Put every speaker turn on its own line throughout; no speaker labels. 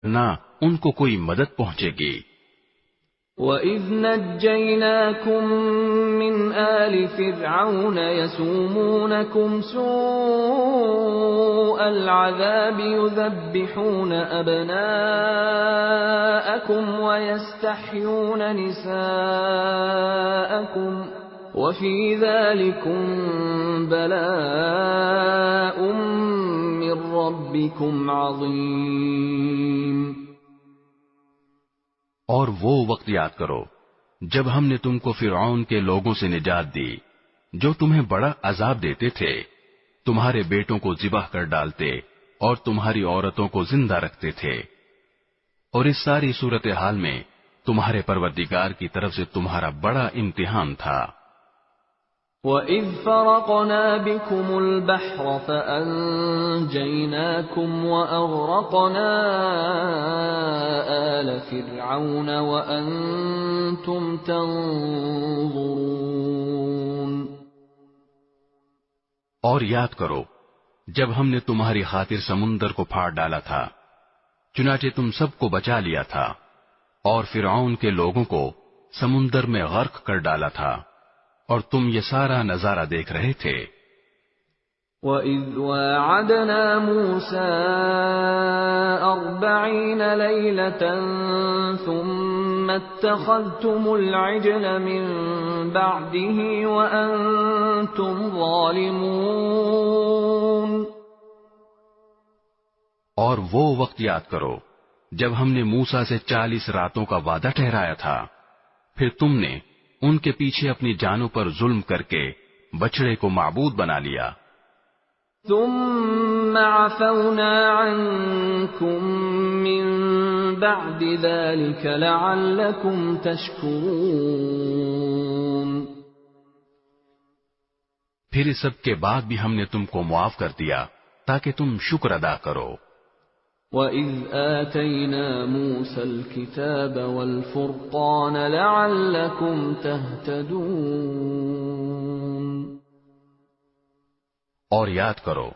نہ ان کو کوئی مدد پہنچے گی۔
وَإِذْ نَجَّيْنَاكُمْ مِنْ آلِ فِرْعَوْنَ يَسُومُونَكُمْ سُوءَ الْعَذَابِ يُذَبِّحُونَ أَبْنَاءَكُمْ وَيَسْتَحْيُونَ نِسَاءَكُمْ وَفِي ذَلِكُمْ بَلَاءٌ مِّن رَّبِّكُمْ عَظِيمٌ۔
اور وہ وقت یاد کرو جب ہم نے تم کو فرعون کے لوگوں سے نجات دی جو تمہیں بڑا عذاب دیتے تھے، تمہارے بیٹوں کو ذبح کر ڈالتے اور تمہاری عورتوں کو زندہ رکھتے تھے، اور اس ساری صورتحال میں تمہارے پروردگار کی طرف سے تمہارا بڑا امتحان تھا۔
وَإِذْ فَرَقْنَا بِكُمُ الْبَحْرَ فَأَنْجَيْنَاكُمْ وَأَغْرَقْنَا آلَ فِرْعَوْنَ وَأَنْتُمْ تَنْظُرُونَ۔
اور یاد کرو جب ہم نے تمہاری خاطر سمندر کو پھاڑ ڈالا تھا، چنانچہ تم سب کو بچا لیا تھا، اور فرعون کے لوگوں کو سمندر میں غرق کر ڈالا تھا، اور تم یہ سارا نظارہ دیکھ رہے تھے۔
وَإِذْ وَاعَدْنَا مُوسَىٰ 40 لَيْلَةً ثُمَّ اتَّخَذْتُمُ الْعِجْلَ مِن بَعْدِهِ وَأَنْتُمْ ظَالِمُونَ۔
اور وہ وقت یاد کرو جب ہم نے موسیٰ سے 40 راتوں کا وعدہ ٹھہرایا تھا، پھر تم نے ان کے پیچھے اپنی جانوں پر ظلم کر کے بچڑے کو معبود بنا لیا۔
ثم عفونا عنكم من بعد ذلك لعلكم تشكرون۔
پھر اس سب کے بعد بھی ہم نے تم کو معاف کر دیا تاکہ تم شکر ادا کرو۔
وَإِذْ آتَيْنَا مُوسَى الْكِتَابَ وَالْفُرْقَانَ لَعَلَّكُمْ تَهْتَدُونَ۔
اور یاد کرو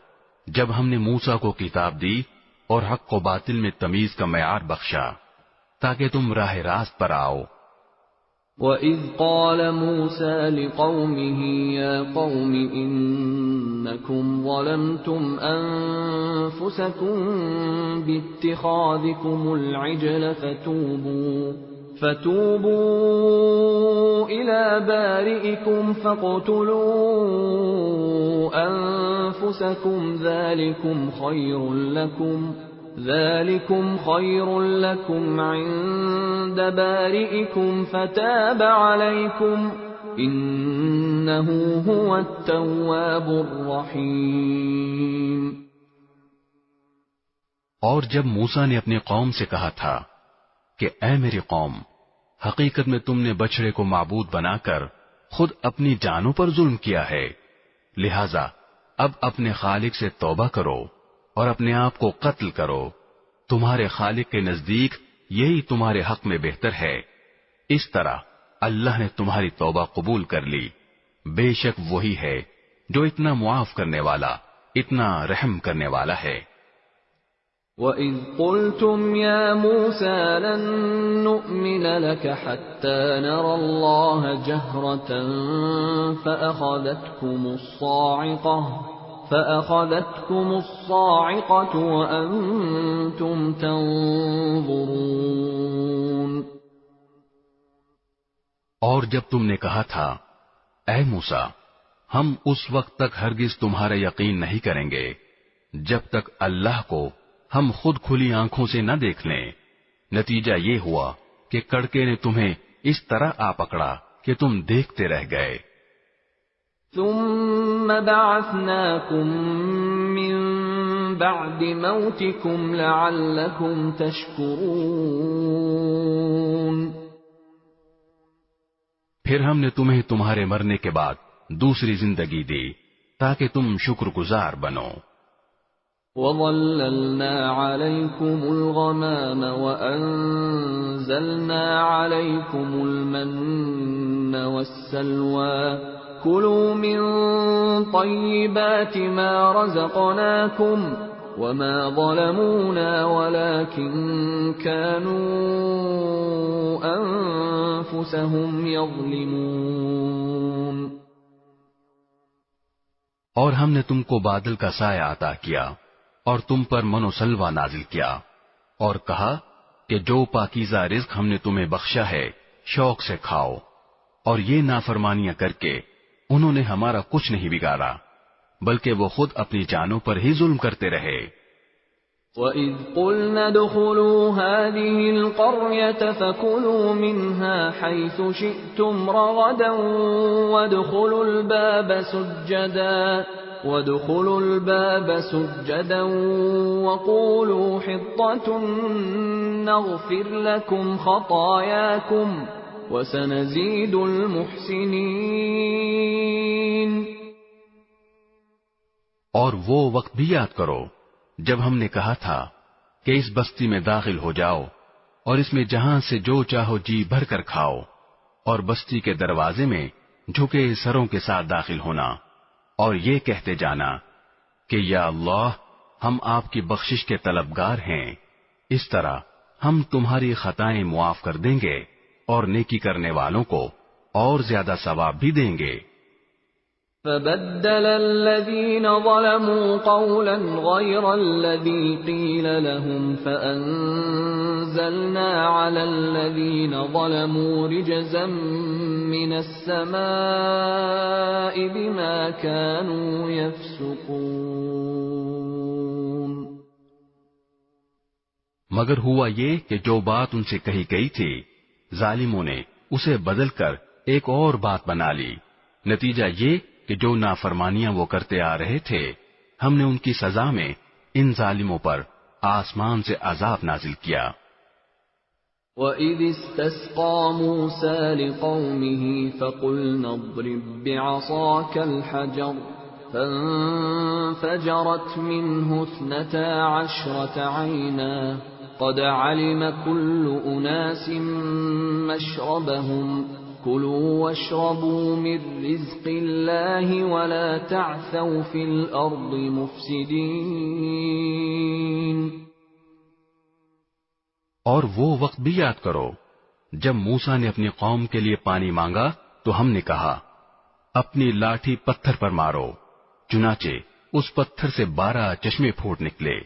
جب ہم نے موسیٰ کو کتاب دی اور حق و باطل میں تمیز کا معیار بخشا تاکہ تم راہ راست پر آؤ۔
وَإِذْ قَالَ مُوسَى لِقَوْمِهِ يَا قَوْمِ إِنَّكُمْ ظَلَمْتُمْ أَنفُسَكُمْ بِاتِّخَاذِكُمُ الْعِجْلَ فَتُوبُوا إِلَى بَارِئِكُمْ فَاقْتُلُوا أَنفُسَكُمْ ذَلِكُمْ خَيْرٌ لَكُمْ عِندَ بَارِئِكُمْ فَتَابَ عَلَيْكُمْ إِنَّهُ هُوَ التَّوَّابُ الرَّحِيمُ۔
اور جب موسیٰ نے اپنی قوم سے کہا تھا کہ اے میری قوم، حقیقت میں تم نے بچڑے کو معبود بنا کر خود اپنی جانوں پر ظلم کیا ہے، لہذا اب اپنے خالق سے توبہ کرو اور اپنے آپ کو قتل کرو، تمہارے خالق کے نزدیک یہی تمہارے حق میں بہتر ہے۔ اس طرح اللہ نے تمہاری توبہ قبول کر لی، بے شک وہی ہے جو اتنا معاف کرنے والا، اتنا رحم کرنے والا ہے۔
وَإِذْ قُلْتُمْ يَا مُوسَىٰ لَن نُّؤْمِنَ لَكَ حَتَّىٰ نَرَى اللَّهَ جَهْرَةً فَأَخَذَتْكُمُ الصَّاعِقَةُ وَأَنتُمْ تَنظُرُونَ۔
اور جب تم نے کہا تھا اے موسیٰ، ہم اس وقت تک ہرگز تمہارا یقین نہیں کریں گے جب تک اللہ کو ہم خود کھلی آنکھوں سے نہ دیکھ لیں، نتیجہ یہ ہوا کہ کڑکے نے تمہیں اس طرح آ پکڑا کہ تم دیکھتے رہ گئے۔
ثم بعثناكم من بعد موتكم لعلكم تشكرون۔
پھر ہم نے تمہیں تمہارے مرنے کے بعد دوسری زندگی دی تاکہ تم شکر گزار بنو۔
وَظَلَّلْنَا عَلَيْكُمُ الْغَمَامَ وَأَنزَلْنَا عَلَيْكُمُ الْمَنَّ وَالسَّلْوَىٰ كُلُوا مِن طَيِّبَاتِ مَا رَزَقْنَاكُمْ وما ظلمونا ولكن كانوا أنفسهم يظلمون۔
اور ہم نے تم کو بادل کا سایہ عطا کیا اور تم پر من و سلوہ نازل کیا اور کہا کہ جو پاکیزہ رزق ہم نے تمہیں بخشا ہے شوق سے کھاؤ، اور یہ نافرمانیاں کر کے انہوں نے ہمارا کچھ نہیں بگاڑا بلکہ وہ خود اپنی جانوں پر ہی ظلم کرتے رہے۔
وَإِذْ قُلْنَا ادْخُلُوا هَٰذِهِ الْقَرْيَةَ فَكُلُوا مِنْهَا حَيْثُ شِئْتُمْ رَغَدًا وَادْخُلُوا الْبَابَ سُجَّدًا وَقُولُوا حِطَّةٌ نَّغْفِرْ لَكُمْ خَطَايَاكُمْ وَسَنَزِيدُ الْمُحْسِنِينَ۔
اور وہ وقت بھی یاد کرو جب ہم نے کہا تھا کہ اس بستی میں داخل ہو جاؤ اور اس میں جہاں سے جو چاہو جی بھر کر کھاؤ، اور بستی کے دروازے میں جھکے سروں کے ساتھ داخل ہونا اور یہ کہتے جانا کہ یا اللہ ہم آپ کی بخشش کے طلبگار ہیں، اس طرح ہم تمہاری خطائیں معاف کر دیں گے اور نیکی کرنے والوں کو اور زیادہ ثواب بھی دیں گے۔
فَبَدَّلَ الَّذِينَ ظَلَمُوا قَوْلًا غَيْرَ الَّذِي قِيلَ لَهُمْ فَأَنزَلْنَا عَلَى الَّذِينَ ظَلَمُوا رِجْزًا مِّنَ السَّمَاءِ بِمَا كَانُوا يَفْسُقُونَ۔
مگر ہوا یہ کہ جو بات ان سے کہی گئی تھی ظالموں نے اسے بدل کر ایک اور بات بنا لی، نتیجہ یہ کہ جو نافرمانیاں وہ کرتے آ رہے تھے ہم نے ان کی سزا میں ان ظالموں پر آسمان سے عذاب نازل کیا۔
وَإِذِ اسْتَسْقَىٰ مُوسَىٰ لِقَوْمِهِ فَقُلْنَا اضْرِب بِّعَصَاكَ الْحَجَرَ فَانفَجَرَتْ مِنْهُ 12 عَيْنًا قَدْ عَلِمَ كُلُّ أُنَاسٍ مَّشْرَبَهُمْ كُلُوا وَاشْرَبُوا مِن رِّزْقِ اللَّهِ وَلَا تَعْثَوْا فِي الْأَرْضِ مُفْسِدِينَ۔
اور وہ وقت بھی یاد کرو جب موسیٰ نے اپنی قوم کے لیے پانی مانگا تو ہم نے کہا اپنی لاٹھی پتھر پر مارو، چنانچہ اس پتھر سے 12 چشمے پھوٹ نکلے۔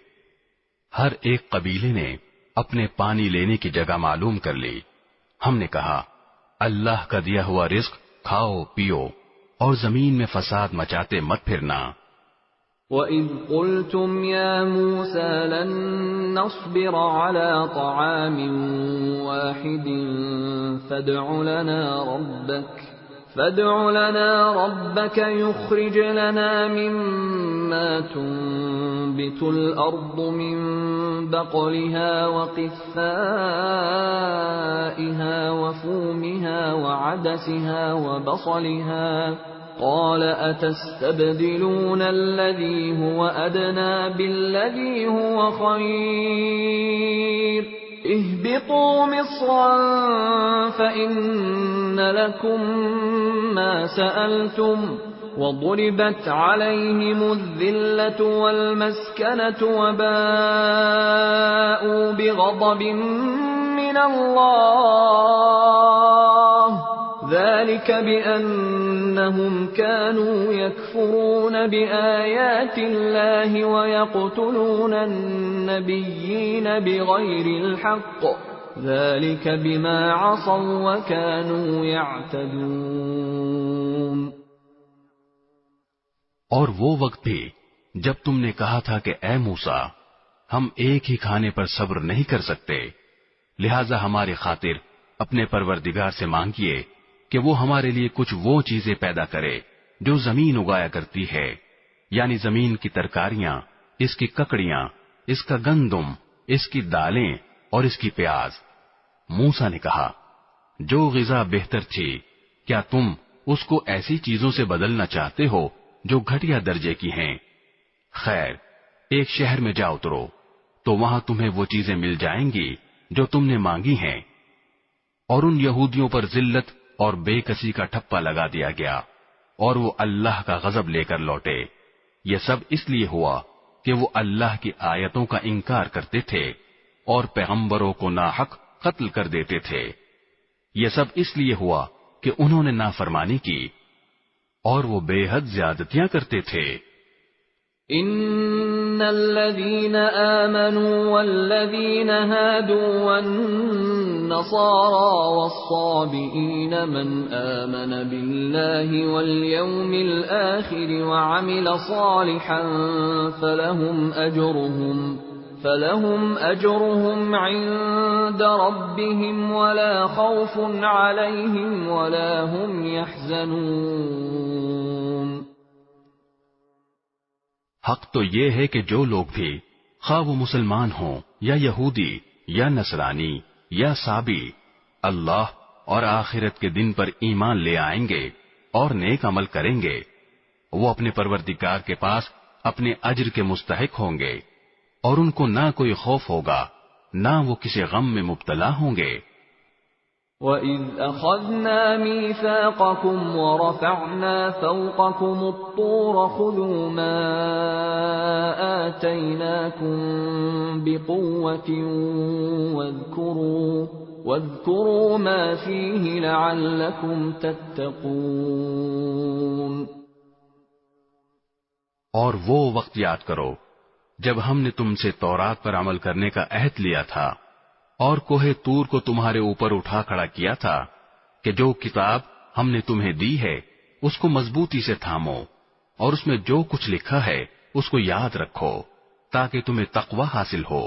ہر ایک قبیلے نے اپنے پانی لینے کی جگہ معلوم کر لی۔ ہم نے کہا اللہ کا دیا ہوا رزق کھاؤ پیو اور زمین میں فساد مچاتے مت پھرنا۔
وَإِذْ قُلْتُمْ يَا مُوسَىٰ لَن نَّصْبِرَ عَلَىٰ طَعَامٍ وَاحِدٍ فَادْعُ لَنَا رَبَّكَ يُخْرِجْ لَنَا مِمَّا تُنبِتُ الْأَرْضُ مِن بَقْلِهَا وَقِثَّائِهَا وَفُومِهَا وَعَدَسِهَا وَبَصَلِهَا قَالَ أَتَسْتَبْدِلُونَ الَّذِي هُوَ أَدْنَىٰ بِالَّذِي هُوَ خَيْرٌ اهْبِطُوا مِصْرًا فَإِنَّ لَكُم مَّا سَأَلْتُمْ وَضُرِبَتْ عَلَيْهِمُ الذِّلَّةُ وَالْمَسْكَنَةُ وَبَاءُوا بِغَضَبٍ مِّنَ اللَّهِ ذَلِكَ بِأَنَّهُمْ كَانُوا يَكْفُرُونَ بِآيَاتِ اللَّهِ وَيَقْتُلُونَ النَّبِيِّينَ بِغَيْرِ الْحَقِّ ذَلِكَ بِمَا عَصَوا وَكَانُوا يَعْتَدُونَ۔
اور وہ وقت بھی جب تم نے کہا تھا کہ اے موسیٰ ہم ایک ہی کھانے پر صبر نہیں کر سکتے، لہذا ہماری خاطر اپنے پروردگار سے مانگیے کہ وہ ہمارے لیے کچھ وہ چیزیں پیدا کرے جو زمین اگایا کرتی ہے، یعنی زمین کی ترکاریاں، اس کی ککڑیاں، اس کا گندم، اس کی دالیں اور اس کی پیاز۔ موسیٰ نے کہا جو غذا بہتر تھی کیا تم اس کو ایسی چیزوں سے بدلنا چاہتے ہو جو گھٹیا درجے کی ہیں؟ خیر ایک شہر میں جا اترو تو وہاں تمہیں وہ چیزیں مل جائیں گی جو تم نے مانگی ہیں۔ اور ان یہودیوں پر ذلت اور بے کسی کا ٹھپا لگا دیا گیا اور وہ اللہ کا غضب لے کر لوٹے۔ یہ سب اس لیے ہوا کہ وہ اللہ کی آیتوں کا انکار کرتے تھے اور پیغمبروں کو ناحق قتل کر دیتے تھے. یہ سب اس لیے ہوا کہ انہوں نے نافرمانی کی اور وہ بے حد زیادتیاں کرتے تھے.
ان الذين آمنوا والذين هادوا والنصارى والصابئين من آمن بالله واليوم الآخر وعمل صالحا فلهم أجرهم عند ربهم ولا خوف عليهم ولا هم يحزنون.
حق تو یہ ہے کہ جو لوگ بھی خواہ وہ مسلمان ہوں یا یہودی یا نصرانی یا صابی اللہ اور آخرت کے دن پر ایمان لے آئیں گے اور نیک عمل کریں گے وہ اپنے پروردگار کے پاس اپنے اجر کے مستحق ہوں گے اور ان کو نہ کوئی خوف ہوگا نہ وہ کسی غم میں مبتلا ہوں گے.
وَإِذْ أَخَذْنَا مِيثَاقَكُمْ وَرَفَعْنَا فَوْقَكُمُ الطُّورَ خُذُوا مَا آتَيْنَاكُمْ بِقُوَّةٍ وَاذْكُرُوا مَا فِيهِ لَعَلَّكُمْ تَتَّقُونَ.
اور وہ وقت یاد کرو جب ہم نے تم سے تورات پر عمل کرنے کا عہد لیا تھا اور کوہ طور کو تمہارے اوپر اٹھا کھڑا کیا تھا کہ جو کتاب ہم نے تمہیں دی ہے اس کو مضبوطی سے تھامو اور اس میں جو کچھ لکھا ہے اس کو یاد رکھو تاکہ تمہیں تقوی حاصل ہو.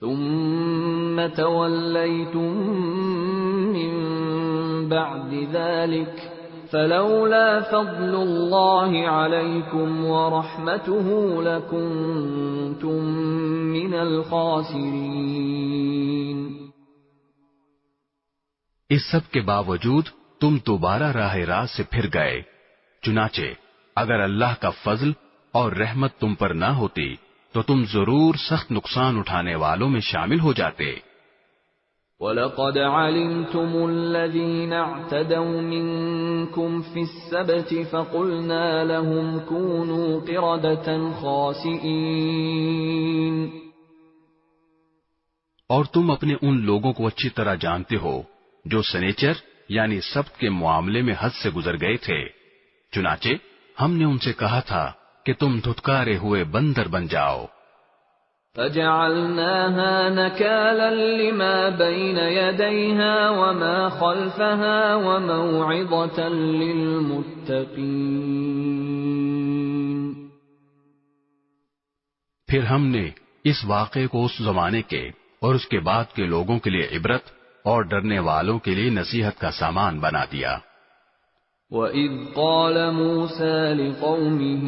ثم تولیتم من بعد ذلك فلولا فضل الله عليكم ورحمته لكنتم من الخاسرين.
اس سب کے باوجود تم دوبارہ راہ راست سے پھر گئے. چنانچہ اگر اللہ کا فضل اور رحمت تم پر نہ ہوتی تو تم ضرور سخت نقصان اٹھانے والوں میں شامل ہو جاتے.
وَلَقَدْ عَلِمْتُمُ الَّذِينَ اعْتَدَوْا مِنكُمْ فِي السَّبْتِ فَقُلْنَا لَهُمْ كُونُوا قِرَدَةً خَاسِئِينَ.
اور تم اپنے ان لوگوں کو اچھی طرح جانتے ہو جو سنیچر یعنی سبت کے معاملے میں حد سے گزر گئے تھے. چنانچہ ہم نے ان سے کہا تھا کہ تم دھتکارے ہوئے بندر بن جاؤ.
فَجَعَلْنَاهَا نَكَالًا لِمَا بَيْنَ يَدَيْهَا وَمَا خَلْفَهَا وَمَوْعِظَةً لِلْمُتَّقِينَ.
پھر ہم نے اس واقعے کو اس زمانے کے اور اس کے بعد کے لوگوں کے لیے عبرت اور ڈرنے والوں کے لیے نصیحت کا سامان بنا دیا.
وَإِذْ قَالَ مُوسَى لِقَوْمِهِ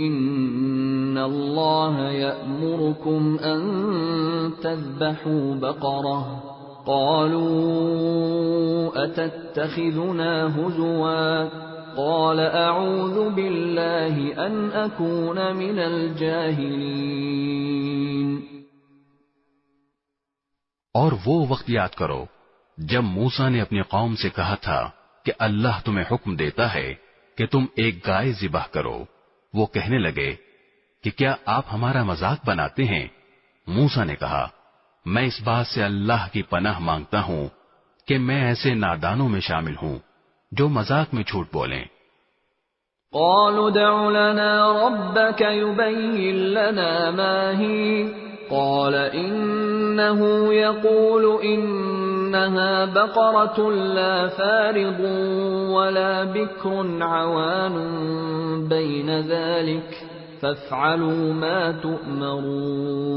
إِنَّ اللَّهَ يَأْمُرُكُمْ أَن تَذْبَحُوا بَقَرَةً قَالُوا أَتَتَّخِذُنَا هُزُوًا قَالَ أَعُوذُ بِاللَّهِ أَنْ أَكُونَ مِنَ الْجَاهِلِينَ.
اور وہ وقت یاد کرو جب موسیٰ نے اپنی قوم سے کہا تھا کہ اللہ تمہیں حکم دیتا ہے کہ تم ایک گائے ذبح کرو. وہ کہنے لگے کہ کیا آپ ہمارا مذاق بناتے ہیں؟ موسیٰ نے کہا میں اس بات سے اللہ کی پناہ مانگتا ہوں کہ میں ایسے نادانوں میں شامل ہوں جو مذاق میں جھوٹ بولیں.
قالوا ادع لنا ربك يبين لنا ما هي قال إنه يقول إنها بقرة لا فارض ولا بكر عوان بين ذلك فافعلوا ما تؤمرون.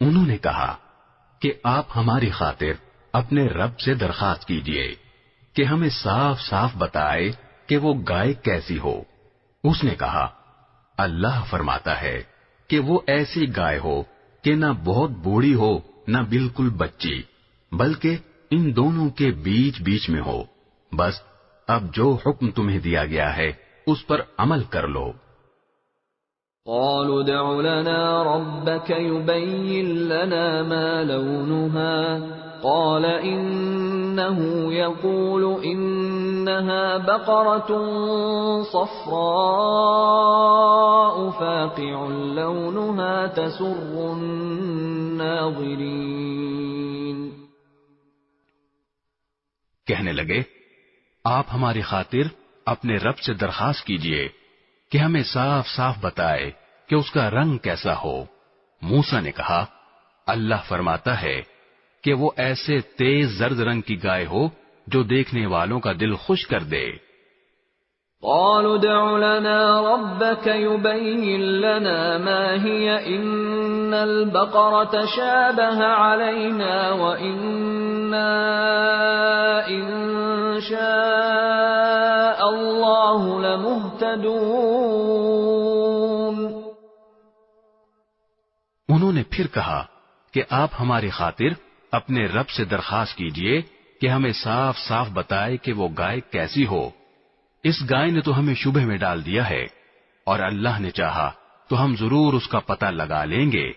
انہوں نے کہا کہ آپ ہماری خاطر اپنے رب سے درخواست کیجئے کہ ہمیں صاف صاف بتائے کہ وہ گائے کیسی ہو. اس نے کہا اللہ فرماتا ہے کہ وہ ایسی گائے ہو کہ نہ بہت بوڑھی ہو نہ بالکل بچی بلکہ ان دونوں کے بیچ بیچ میں ہو. بس اب جو حکم تمہیں دیا گیا ہے اس پر عمل کر لو.
قالوا ادع لنا ربك يبين لنا ما لونها قال إنه يقول إنها بقرة صفراء فاقع لونها تسر الناظرين.
کہنے لگے آپ ہماری خاطر اپنے رب سے درخواست کیجئے کہ ہمیں صاف صاف بتائے کہ اس کا رنگ کیسا ہو. موسیٰ نے کہا اللہ فرماتا ہے کہ وہ ایسے تیز زرد رنگ کی گائے ہو جو دیکھنے والوں کا دل خوش کر دے.
قالوا ادع لنا ربك يبين لنا ما هي إن البقرة شابه علينا وإنا إن شاء الله لمهتدون.
انہوں نے پھر کہا کہ آپ ہماری خاطر اپنے رب سے درخواست کیجئے کہ ہمیں صاف صاف بتائے کہ وہ گائے کیسی ہو. اس گائے نے تو ہمیں شبہ میں ڈال دیا ہے اور اللہ نے چاہا تو ہم ضرور اس کا پتہ لگا لیں گے.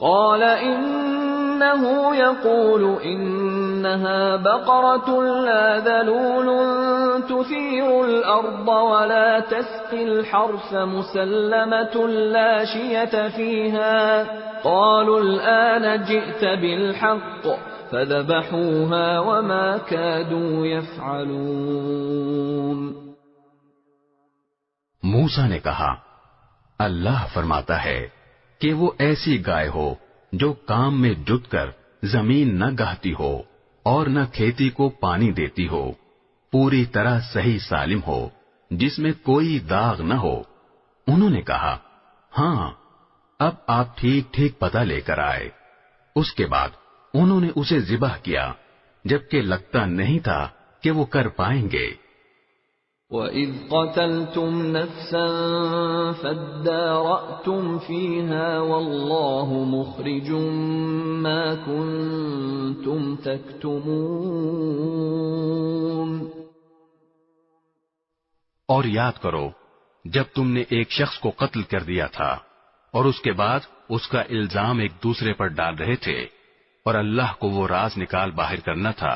قال إنه يقول إنها بقرة لا ذلول تثير الأرض ولا تسقي الحرث مسلمة لا شية فيها. قالوا الآن جئت بالحق فذبحوها وما كادوا يفعلون.
موسیٰ نے کہا اللہ فرماتا ہے کہ وہ ایسی گائے ہو جو کام میں جت کر زمین نہ گہتی ہو اور نہ کھیتی کو پانی دیتی ہو، پوری طرح صحیح سالم ہو جس میں کوئی داغ نہ ہو. انہوں نے کہا ہاں اب آپ ٹھیک ٹھیک پتہ لے کر آئے. اس کے بعد انہوں نے اسے ذبح کیا جبکہ لگتا نہیں تھا کہ وہ کر پائیں گے.
وَإِذْ قَتَلْتُمْ نَفْسًا فَادَّارَأْتُمْ فِيهَا وَاللَّهُ مُخْرِجٌ مَا كُنْتُمْ تَكْتُمُونَ.
اور یاد کرو جب تم نے ایک شخص کو قتل کر دیا تھا اور اس کے بعد اس کا الزام ایک دوسرے پر ڈال رہے تھے اور اللہ کو وہ راز نکال باہر کرنا تھا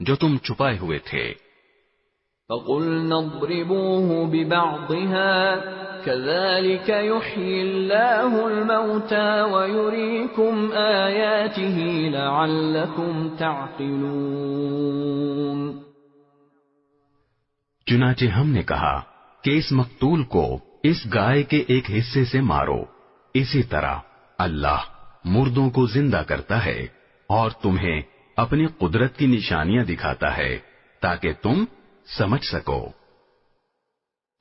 جو تم چھپائے ہوئے تھے.
فَقُلْنَا اضْرِبُوهُ بِبَعْضِهَا كَذَلِكَ يُحْيِي اللَّهُ الْمَوْتَى وَيُرِيكُمْ آيَاتِهِ لَعَلَّكُمْ تَعْقِلُونَ.
چنانچہ ہم نے کہا کہ اس مقتول کو اس گائے کے ایک حصے سے مارو، اسی طرح اللہ مردوں کو زندہ کرتا ہے اور تمہیں اپنی قدرت کی نشانیاں دکھاتا ہے تاکہ تم سمجھ سکو.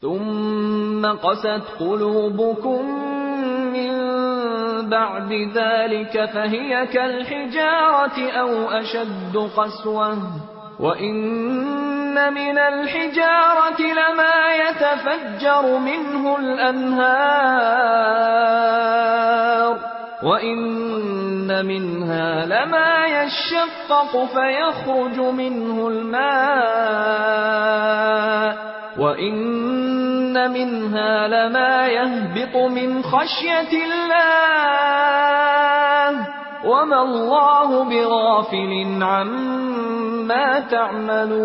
ثم قست قلوبكم من بعد ذلك فهي كالحجارة أو أشد قسوة وإن من الحجارة لما يتفجر منه الأنهار وَإِنَّ مِنْهَا لَمَا يَشَّقَّقُ فَيَخْرُجُ مِنْهُ الْمَاءُ وَإِنَّ مِنْهَا لَمَا يَهْبِطُ مِنْ خَشْيَةِ اللَّهِ وَمَا اللَّهُ بِغَافِلٍ عَمَّا تَعْمَلُونَ.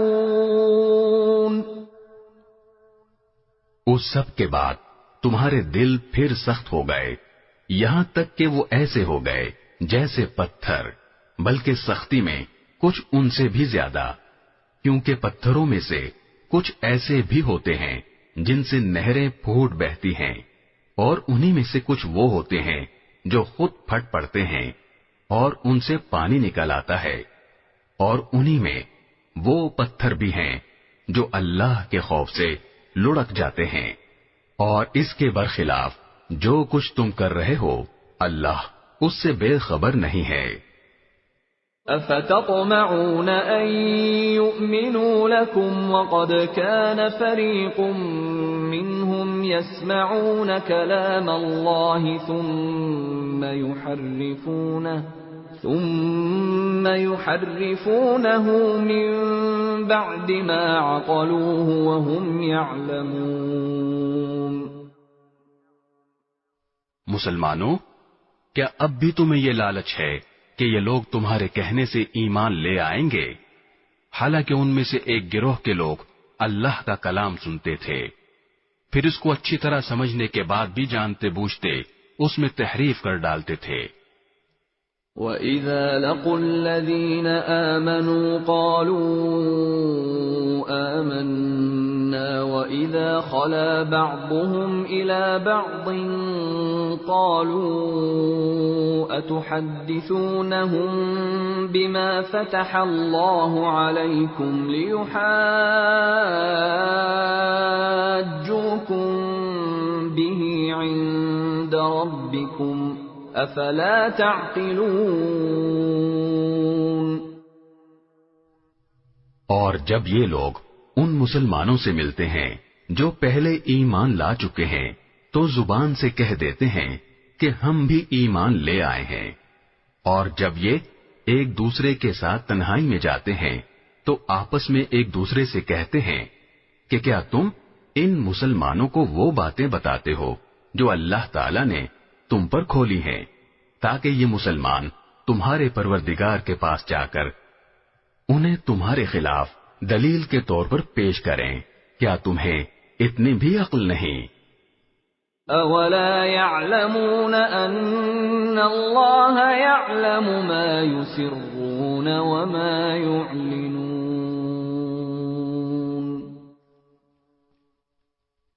اس سب کے بعد تمہارے دل پھر سخت ہو گئے یہاں تک کہ وہ ایسے ہو گئے جیسے پتھر، بلکہ سختی میں کچھ ان سے بھی زیادہ، کیونکہ پتھروں میں سے کچھ ایسے بھی ہوتے ہیں جن سے نہریں پھوٹ بہتی ہیں، اور انہی میں سے کچھ وہ ہوتے ہیں جو خود پھٹ پڑتے ہیں اور ان سے پانی نکل آتا ہے، اور انہی میں وہ پتھر بھی ہیں جو اللہ کے خوف سے لڑک جاتے ہیں. اور اس کے برخلاف جو کچھ تم کر رہے ہو اللہ اس سے بے خبر نہیں ہے.
افتطمعون ان يؤمنوا لكم وقد كان فريق منهم يسمعون كلام الله ثم يحرفونه من بعد ما عقلوه وهم يعلمون.
مسلمانوں، کیا اب بھی تمہیں یہ لالچ ہے کہ یہ لوگ تمہارے کہنے سے ایمان لے آئیں گے، حالانکہ ان میں سے ایک گروہ کے لوگ اللہ کا کلام سنتے تھے، پھر اس کو اچھی طرح سمجھنے کے بعد بھی جانتے بوجھتے اس میں تحریف کر ڈالتے تھے۔
وَإِذَا لَقُوا الَّذِينَ آمَنُوا قَالُوا آمَنَّا وَإِذَا خَلَا بَعْضُهُمْ إِلَى بَعْضٍ قَالُوا أَتُحَدِّثُونَهُم بِمَا فَتَحَ اللَّهُ عَلَيْكُمْ لِيُحَاجُّوكُم بِهِ عِندَ رَبِّكُمْ افلا تعقلون۔
اور جب یہ لوگ ان مسلمانوں سے ملتے ہیں جو پہلے ایمان لا چکے ہیں تو زبان سے کہہ دیتے ہیں کہ ہم بھی ایمان لے آئے ہیں، اور جب یہ ایک دوسرے کے ساتھ تنہائی میں جاتے ہیں تو آپس میں ایک دوسرے سے کہتے ہیں کہ کیا تم ان مسلمانوں کو وہ باتیں بتاتے ہو جو اللہ تعالی نے تم پر کھولی ہیں، تاکہ یہ مسلمان تمہارے پروردگار کے پاس جا کر انہیں تمہارے خلاف دلیل کے طور پر پیش کریں، کیا تمہیں اتنی بھی عقل نہیں؟
اولا يعلمون ان اللہ يعلم ما يسرون وما يعلنون۔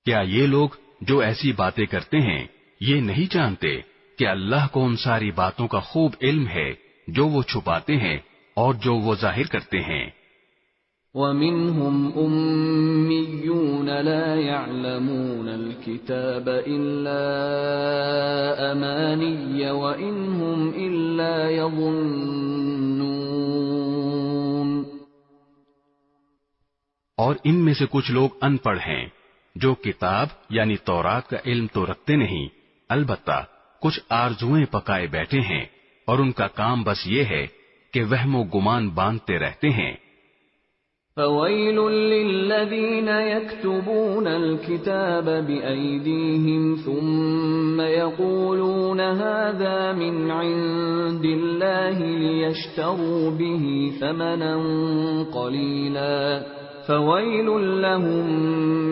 کیا یہ لوگ جو ایسی باتیں کرتے ہیں یہ نہیں جانتے کہ اللہ کو ان ساری باتوں کا خوب علم ہے جو وہ چھپاتے ہیں اور جو وہ ظاہر کرتے ہیں۔
وَمِنْهُمْ أُمِّيُّونَ لَا يَعْلَمُونَ الْكِتَابَ إِلَّا أَمَانِيَّ وَإِنْ هُمْ إِلَّا يَظُنُّونَ۔
اور ان میں سے کچھ لوگ ان پڑھ ہیں جو کتاب یعنی تورات کا علم تو رکھتے نہیں، البتہ کچھ آرزوئیں پکائے بیٹھے ہیں اور ان کا کام بس یہ ہے کہ وہم و گمان باندھتے رہتے ہیں۔
فَوَيْلٌ لِّلَّذِينَ يَكْتُبُونَ الْكِتَابَ بِأَيْدِيهِمْ ثُمَّ يَقُولُونَ هَٰذَا مِنْ عِندِ اللَّهِ لِيَشْتَرُوا بِهِ ثَمَنًا قَلِيلًا فَوَيْلٌ لَّهُم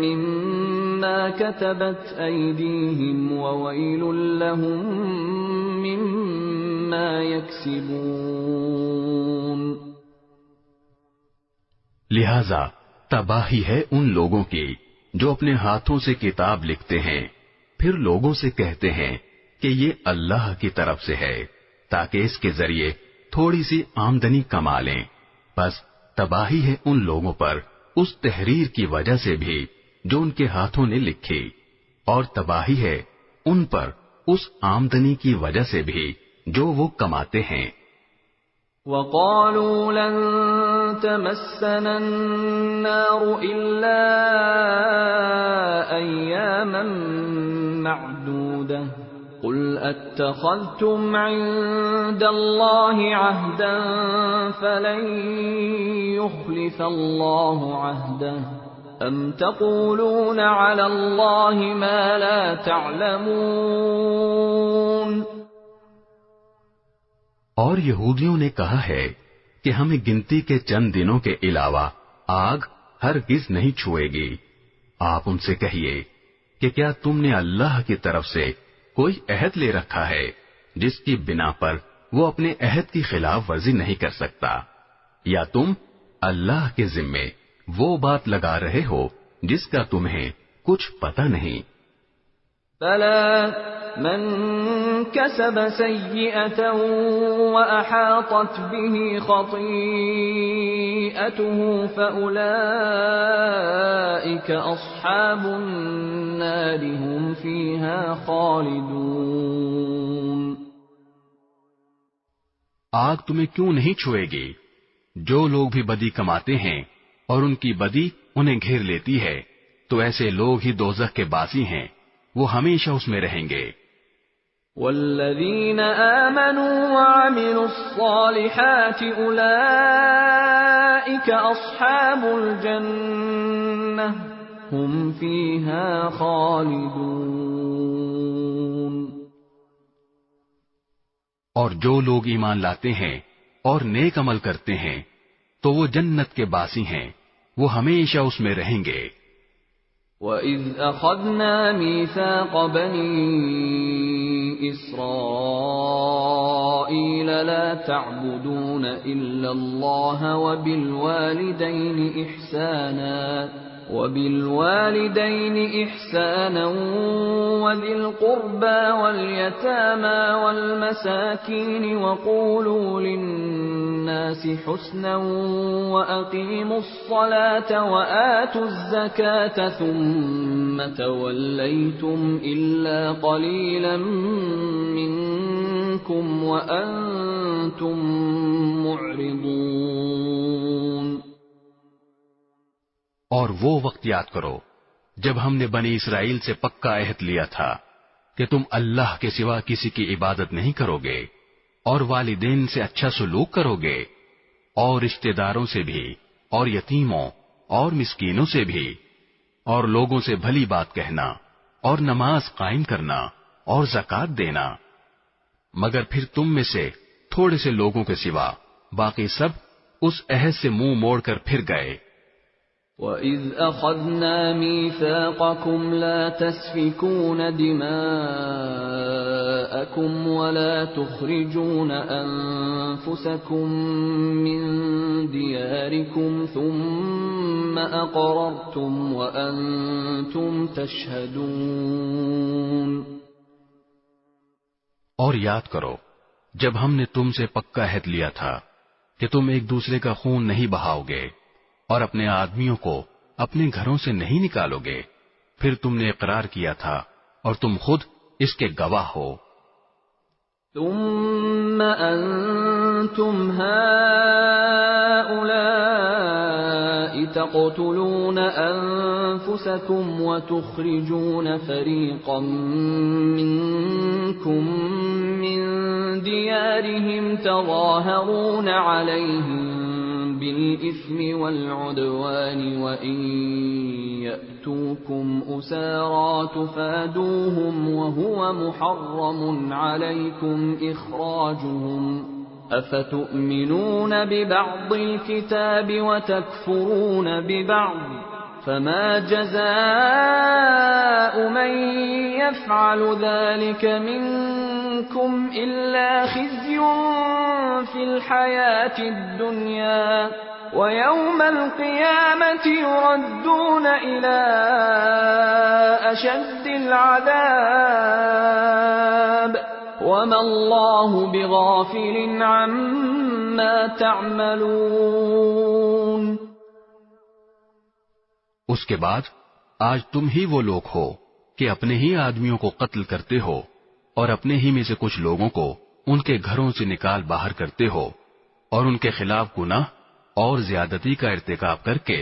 مِّمَّا كَتَبَتْ أَيْدِيهِمْ وَوَيْلٌ لَّهُم مِّمَّا يَكْسِبُونَ۔
لہذا تباہی ہے ان لوگوں کی جو اپنے ہاتھوں سے کتاب لکھتے ہیں پھر لوگوں سے کہتے ہیں کہ یہ اللہ کی طرف سے ہے تاکہ اس کے ذریعے تھوڑی سی آمدنی کما لیں، بس تباہی ہے ان لوگوں پر اس تحریر کی وجہ سے بھی جو ان کے ہاتھوں نے لکھی، اور تباہی ہے ان پر اس آمدنی کی وجہ سے بھی جو وہ کماتے ہیں۔
وَقَالُوا لَن تَمَسَّنَا النَّارُ إِلَّا أَيَّامًا مَّعْدُودَةً قُلْ أَتَّخَذْتُمْ عِندَ اللَّهِ عَهْدًا فَلَن يُخْلِفَ اللَّهُ عَهْدَهُ أَمْ تَقُولُونَ عَلَى اللَّهِ مَا لَا تَعْلَمُونَ۔
اور یہودیوں نے کہا ہے کہ ہمیں گنتی کے چند دنوں کے علاوہ آگ ہرگز نہیں چھوئے گی۔ آپ ان سے کہیے کہ کیا تم نے اللہ کی طرف سے کوئی عہد لے رکھا ہے جس کی بنا پر وہ اپنے عہد کی خلاف ورزی نہیں کر سکتا، یا تم اللہ کے ذمے وہ بات لگا رہے ہو جس کا تمہیں کچھ پتہ نہیں؟
بَلَىٰ مَن كَسَبَ سَيِّئَةً وَأَحَاطَتْ بِهِ خَطِيئَتُهُ فَأُولَٰئِكَ أَصْحَابُ النَّارِ هُمْ فِيهَا خَالِدُونَ۔
آگ تمہیں کیوں نہیں چھوئے گی؟ جو لوگ بھی بدی کماتے ہیں اور ان کی بدی انہیں گھیر لیتی ہے تو ایسے لوگ ہی دوزخ کے باسی ہیں، وہ ہمیشہ اس میں رہیں گے۔
والذین آمنوا وعملوا الصالحات اولئک اصحاب الجنہ هم فیہا خالدون۔
اور جو لوگ ایمان لاتے ہیں اور نیک عمل کرتے ہیں تو وہ جنت کے باسی ہیں، وہ ہمیشہ اس میں رہیں گے۔
وَإِذْ أَخَذْنَا مِيثَاقَ بَنِي إِسْرَائِيلَ لَا تَعْبُدُونَ إِلَّا اللَّهَ وَبِالْوَالِدَيْنِ إِحْسَانًا وَذِي الْقُرْبَى وَالْيَتَامَى وَالْمَسَاكِينِ وَقُولُوا لِلنَّاسِ حُسْنًا وَأَقِيمُوا الصَّلَاةَ وَآتُوا الزَّكَاةَ ثُمَّ تَوَلَّيْتُمْ إِلَّا قَلِيلًا مِّنكُمْ وَأَنتُم مُّعْرِضُونَ۔
اور وہ وقت یاد کرو جب ہم نے بنی اسرائیل سے پکا عہد لیا تھا کہ تم اللہ کے سوا کسی کی عبادت نہیں کرو گے، اور والدین سے اچھا سلوک کرو گے، اور رشتہ داروں سے بھی، اور یتیموں اور مسکینوں سے بھی، اور لوگوں سے بھلی بات کہنا، اور نماز قائم کرنا، اور زکات دینا۔ مگر پھر تم میں سے تھوڑے سے لوگوں کے سوا باقی سب اس عہد سے منہ موڑ کر پھر گئے۔
وَإِذْ أَخَذْنَا مِيثَاقَكُمْ لَا تَسْفِكُونَ دِمَاءَكُمْ وَلَا تُخْرِجُونَ أَنفُسَكُمْ مِنْ دِيَارِكُمْ ثُمَّ أَقْرَرْتُمْ وَأَنْتُمْ تَشْهَدُونَ۔
اور یاد کرو جب ہم نے تم سے پکا عہد لیا تھا کہ تم ایک دوسرے کا خون نہیں بہاؤ گے اور اپنے آدمیوں کو اپنے گھروں سے نہیں نکالو گے، پھر تم نے اقرار کیا تھا اور تم خود اس کے گواہ ہو۔
ثم أنتم هؤلاء تقتلون أنفسكم وتخرجون فريقا منكم من ديارهم تظاهرون عليهم بالإثم والعدوان وإن يأتوكم أسارى تفادوهم وهو محرم عليكم إخراجهم أفتؤمنون ببعض الكتاب وتكفرون ببعض فما جزاء من يفعل ذلك منكم إلا خزي في الحياة الدنيا ويوم القيامة يردون إلى أشد العذاب وما الله بغافل عما تعملون۔
اس کے بعد آج تم ہی وہ لوگ ہو کہ اپنے ہی آدمیوں کو قتل کرتے ہو اور اپنے ہی میں سے کچھ لوگوں کو ان کے گھروں سے نکال باہر کرتے ہو اور ان کے خلاف گناہ اور زیادتی کا ارتکاب کر کے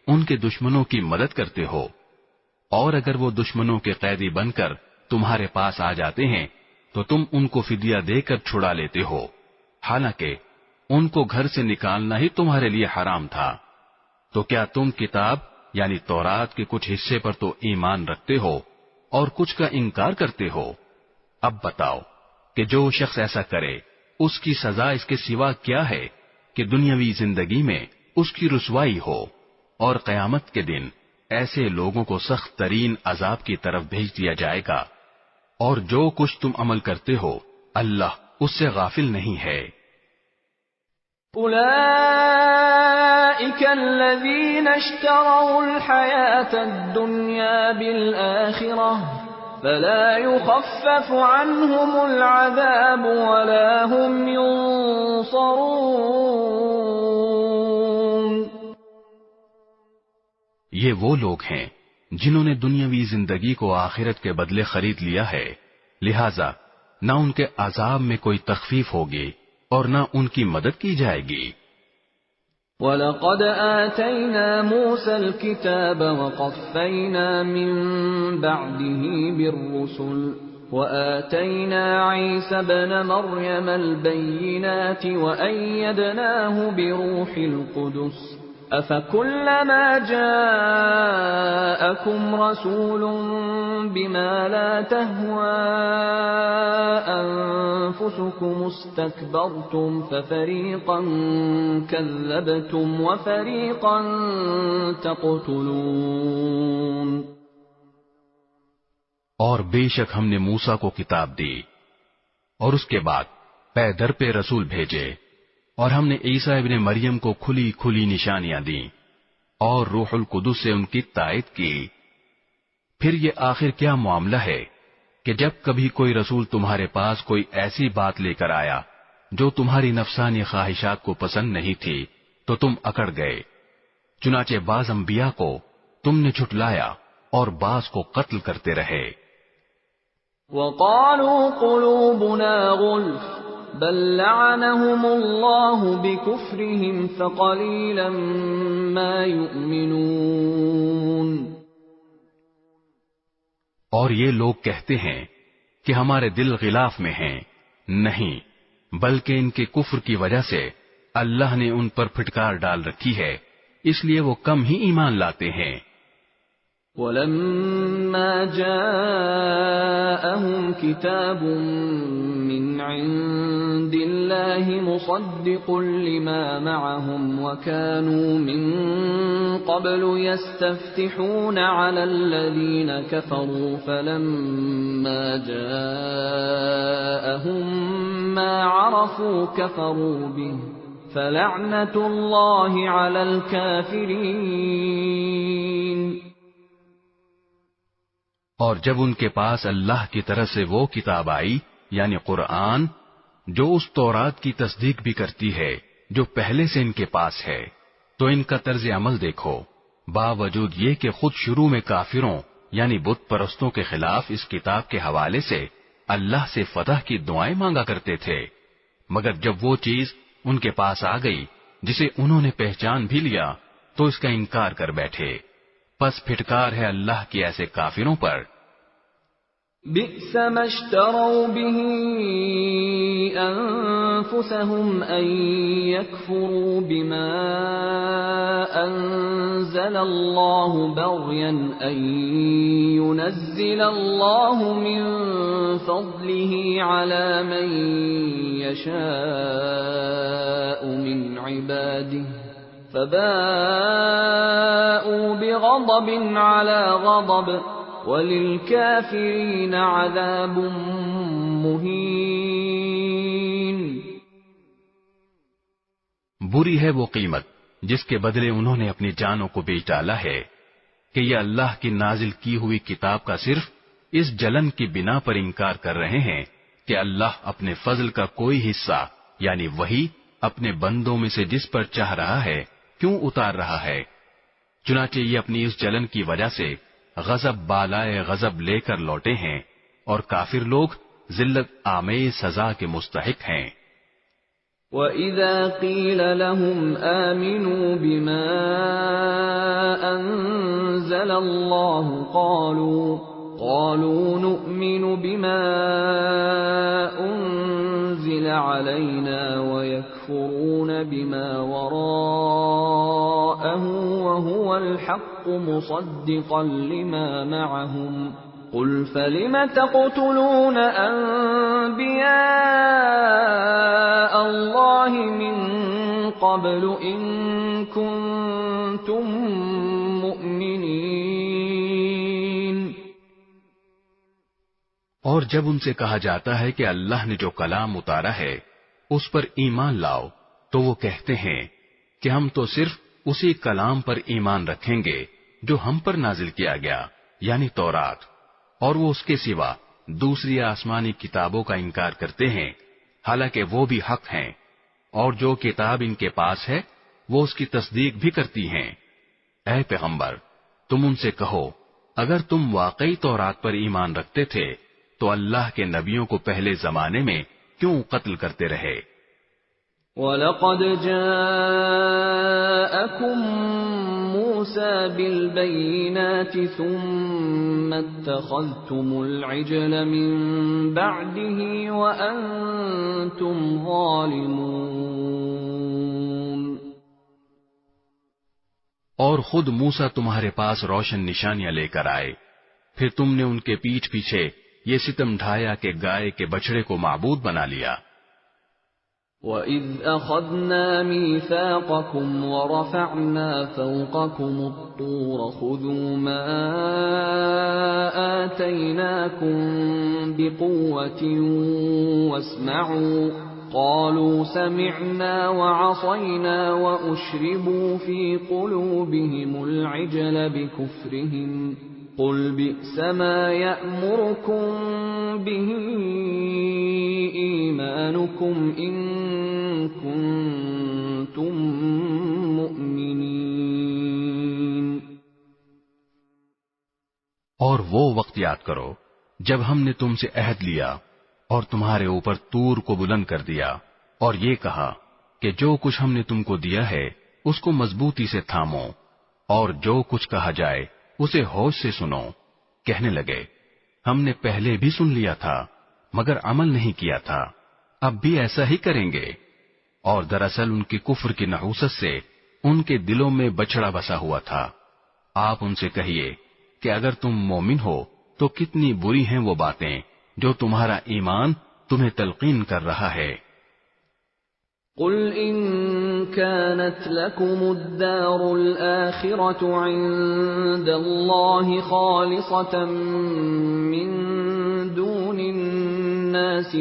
ان کے دشمنوں کی مدد کرتے ہو، اور اگر وہ دشمنوں کے قیدی بن کر تمہارے پاس آ جاتے ہیں تو تم ان کو فدیہ دے کر چھڑا لیتے ہو، حالانکہ ان کو گھر سے نکالنا ہی تمہارے لیے حرام تھا۔ تو کیا تم کتاب یعنی تورات کے کچھ حصے پر تو ایمان رکھتے ہو اور کچھ کا انکار کرتے ہو؟ اب بتاؤ کہ جو شخص ایسا کرے اس کی سزا اس کے سوا کیا ہے کہ دنیاوی زندگی میں اس کی رسوائی ہو، اور قیامت کے دن ایسے لوگوں کو سخت ترین عذاب کی طرف بھیج دیا جائے گا، اور جو کچھ تم عمل کرتے ہو اللہ اس سے غافل نہیں ہے۔
أولئك الذين اشتروا الحياة الدنيا بالآخرة فلا يخفف عنهم العذاب ولا هم ينصرون۔
یہ وہ لوگ ہیں جنہوں نے دنیاوی زندگی کو آخرت کے بدلے خرید لیا ہے، لہذا نہ ان کے عذاب میں کوئی تخفیف ہوگی اور نہ ان کی مدد کی جائے گی۔
وَلَقَدْ آتَيْنَا مُوسَى الْكِتَابَ وَقَفَّيْنَا مِن بَعْدِهِ بِالرُّسُلِ وَآتَيْنَا عِيسَى ابْنَ مَرْيَمَ الْبَيِّنَاتِ وَأَيَّدْنَاهُ بِرُوحِ الْقُدُسِ أَفَكُلَّمَا جَاءَكُمْ رَسُولٌ بِمَا لَا تَهْوَىٰ أنفسكم استكبرتم ففريقا كذبتم وفريقا تقتلون.
اور بے شک ہم نے موسیٰ کو کتاب دی اور اس کے بعد پے در پہ رسول بھیجے، اور ہم نے عیسیٰ ابن مریم کو کھلی کھلی نشانیاں دیں اور روح القدس سے ان کی تائید کی. پھر یہ آخر کیا معاملہ ہے کہ جب کبھی کوئی رسول تمہارے پاس کوئی ایسی بات لے کر آیا جو تمہاری نفسانی خواہشات کو پسند نہیں تھی تو تم اکڑ گئے. چنانچہ بعض انبیاء کو تم نے جھٹلایا اور بعض کو قتل کرتے رہے.
وقالوا قلوبنا غلف بل لعنهم الله بكفرهم فقليلا ما يؤمنون.
اور یہ لوگ کہتے ہیں کہ ہمارے دل غلاف میں ہیں، نہیں بلکہ ان کے کفر کی وجہ سے اللہ نے ان پر پھٹکار ڈال رکھی ہے، اس لیے وہ کم ہی ایمان لاتے ہیں.
وَلَمَّا جَاءَهُمْ كِتَابٌ مِّنْ عِندِ اللَّهِ مُصَدِّقٌ لِّمَا مَعَهُمْ وَكَانُوا مِن قَبْلُ يَسْتَفْتِحُونَ عَلَى الَّذِينَ كَفَرُوا فَلَمَّا جَاءَهُم مَّا عَرَفُوا كَفَرُوا بِهِ فَلَعْنَةُ اللَّهِ عَلَى الْكَافِرِينَ.
اور جب ان کے پاس اللہ کی طرف سے وہ کتاب آئی یعنی قرآن جو اس تورات کی تصدیق بھی کرتی ہے جو پہلے سے ان کے پاس ہے، تو ان کا طرز عمل دیکھو. باوجود یہ کہ خود شروع میں کافروں یعنی بت پرستوں کے خلاف اس کتاب کے حوالے سے اللہ سے فتح کی دعائیں مانگا کرتے تھے، مگر جب وہ چیز ان کے پاس آ گئی جسے انہوں نے پہچان بھی لیا تو اس کا انکار کر بیٹھے. پس پھٹکار ہے اللہ کی ایسے کافروں پر.
بئس ما اشتروا به أنفسهم أن يكفروا بما أنزل الله بغيا أن ينزل الله من فضله على من يشاء من عباده فباءوا بغضب على غضب وَلِلْكَافِرِينَ عَذَابٌ مُّهِينٌ.
بری ہے وہ قیمت جس کے بدلے انہوں نے اپنی جانوں کو بیچ ڈالا ہے کہ یہ اللہ کی نازل کی ہوئی کتاب کا صرف اس جلن کی بنا پر انکار کر رہے ہیں کہ اللہ اپنے فضل کا کوئی حصہ یعنی وہی اپنے بندوں میں سے جس پر چاہ رہا ہے کیوں اتار رہا ہے. چنانچہ یہ اپنی اس جلن کی وجہ سے غضب بالائے غضب لے کر لوٹے ہیں اور کافر لوگ ذلت آمیز سزا کے مستحق ہیں.
وَإِذَا قِيلَ لَهُمْ آمِنُوا بِمَا أَنزَلَ اللَّهُ قَالُوا نُؤْمِنُ بِمَا أُنزِلَ عَلَيْنَا وَيَكْفُرُونَ بِمَا وَرَاءَهُ وَهُوَ الْحَقُّ مُصَدِّقًا لِمَا مَعَهُمْ قُلْ فَلِمَ تَقْتُلُونَ أَنبِيَاءَ اللَّهِ مِن قَبْلُ إِن كُنتُم مُّؤْمِنِينَ.
اور جب ان سے کہا جاتا ہے کہ اللہ نے جو کلام اتارا ہے اس پر ایمان لاؤ تو وہ کہتے ہیں کہ ہم تو صرف اسی کلام پر ایمان رکھیں گے جو ہم پر نازل کیا گیا یعنی تورات، اور وہ اس کے سوا دوسری آسمانی کتابوں کا انکار کرتے ہیں حالانکہ وہ بھی حق ہیں، اور جو کتاب ان کے پاس ہے وہ اس کی تصدیق بھی کرتی ہیں. اے پیغمبر تم ان سے کہو اگر تم واقعی تورات پر ایمان رکھتے تھے تو اللہ کے نبیوں کو پہلے زمانے میں کیوں قتل کرتے رہے.
وَلَقَدْ جَاءَكُم مُّوسَىٰ بِالْبَيِّنَاتِ ثُمَّ اتَّخَذْتُمُ الْعِجْلَ مِن بَعْدِهِ وَأَنتُمْ ظَالِمُونَ.
اور خود موسیٰ تمہارے پاس روشن نشانیاں لے کر آئے، پھر تم نے ان کے پیٹھ پیچھے یہ ستم ڈھایا کہ گائے کے بچڑے کو معبود بنا لیا۔
وَإِذْ أَخَذْنَا مِيثَاقَكُمْ وَرَفَعْنَا فَوْقَكُمُ الطُّورَ خُذُوا مَا آتَيْنَاكُمْ بِقُوَّةٍ وَاسْمَعُوا قَالُوا سَمِعْنَا وَعَصَيْنَا وَأُشْرِبُوا فِي قُلُوبِهِمُ الْعِجْلَ بِكُفْرِهِمْ قُلْ بِئْسَ مَا يَأْمُرُكُمْ بِهِ إِيمَانُكُمْ إِن كُنتُم مُّؤْمِنِينَ۔
اور وہ وقت یاد کرو جب ہم نے تم سے عہد لیا اور تمہارے اوپر طور کو بلند کر دیا اور یہ کہا کہ جو کچھ ہم نے تم کو دیا ہے اس کو مضبوطی سے تھامو اور جو کچھ کہا جائے اسے ہوش سے سنو۔ کہنے لگے ہم نے پہلے بھی سن لیا تھا مگر عمل نہیں کیا تھا، اب بھی ایسا ہی کریں گے۔ اور دراصل ان کی کفر کی نحوست سے ان کے دلوں میں بچڑا بسا ہوا تھا۔ آپ ان سے کہیے کہ اگر تم مومن ہو تو کتنی بری ہیں وہ باتیں جو تمہارا ایمان تمہیں تلقین کر رہا ہے۔
قل إن كانت لكم الدار الآخرة عند الله خالصة من دون الناس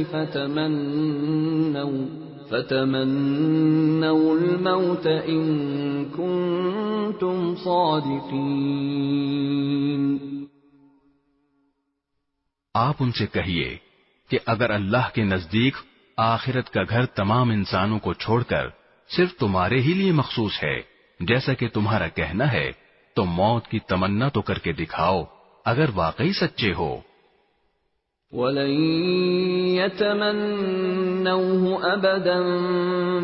فتمنوا الموت إن كنتم صادقين۔
آپ ان سے کہیے کہ اگر اللہ کے نزدیک آخرت کا گھر تمام انسانوں کو چھوڑ کر صرف تمہارے ہی لیے مخصوص ہے جیسا کہ تمہارا کہنا ہے تو موت کی تمنا تو کر کے دکھاؤ اگر واقعی سچے ہو۔
وَلَن يَتَمَنَّوْهُ أَبَدًا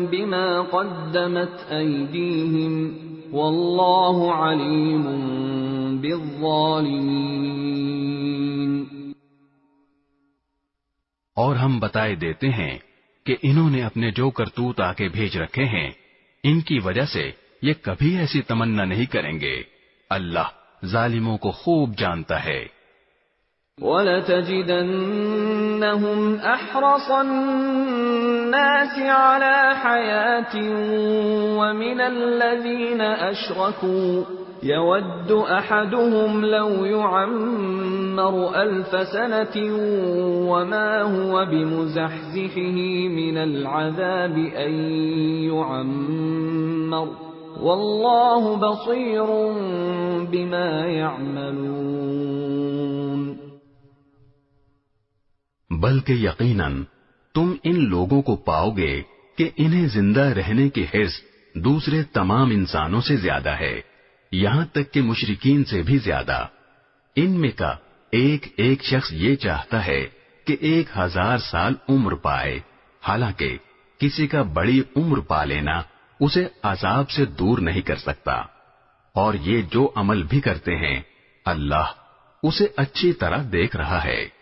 بِمَا قَدَّمَتْ أَيْدِيهِمْ وَاللَّهُ عَلِيمٌ بِالظَّالِمِينَ۔
اور ہم بتائے دیتے ہیں کہ انہوں نے اپنے جو کرتوت آگے بھیج رکھے ہیں ان کی وجہ سے یہ کبھی ایسی تمنا نہیں کریں گے، اللہ ظالموں کو خوب جانتا ہے۔
وَلَتَجِدَنَّهُمْ أَحْرَصَ النَّاسِ عَلَى حَيَاةٍ وَمِنَ الَّذِينَ أَشْرَكُوا يَوَدُّ أَحَدُهُمْ لَوْ يُعَمَّرُ 1000 سَنَةٍ وَمَا هُوَ بِمُزَحْزِحِهِ مِنَ الْعَذَابِ أَن يُعَمَّرَ وَاللَّهُ بَصِيرٌ بِمَا يَعْمَلُونَ۔
بلکہ یقیناً تم ان لوگوں کو پاؤ گے کہ انہیں زندہ رہنے کی حرص دوسرے تمام انسانوں سے زیادہ ہے، یہاں تک کہ مشرکین سے بھی زیادہ۔ ان میں کا ایک ایک شخص یہ چاہتا ہے کہ 1000 سال عمر پائے، حالانکہ کسی کا بڑی عمر پا لینا اسے عذاب سے دور نہیں کر سکتا، اور یہ جو عمل بھی کرتے ہیں اللہ اسے اچھی طرح دیکھ رہا ہے۔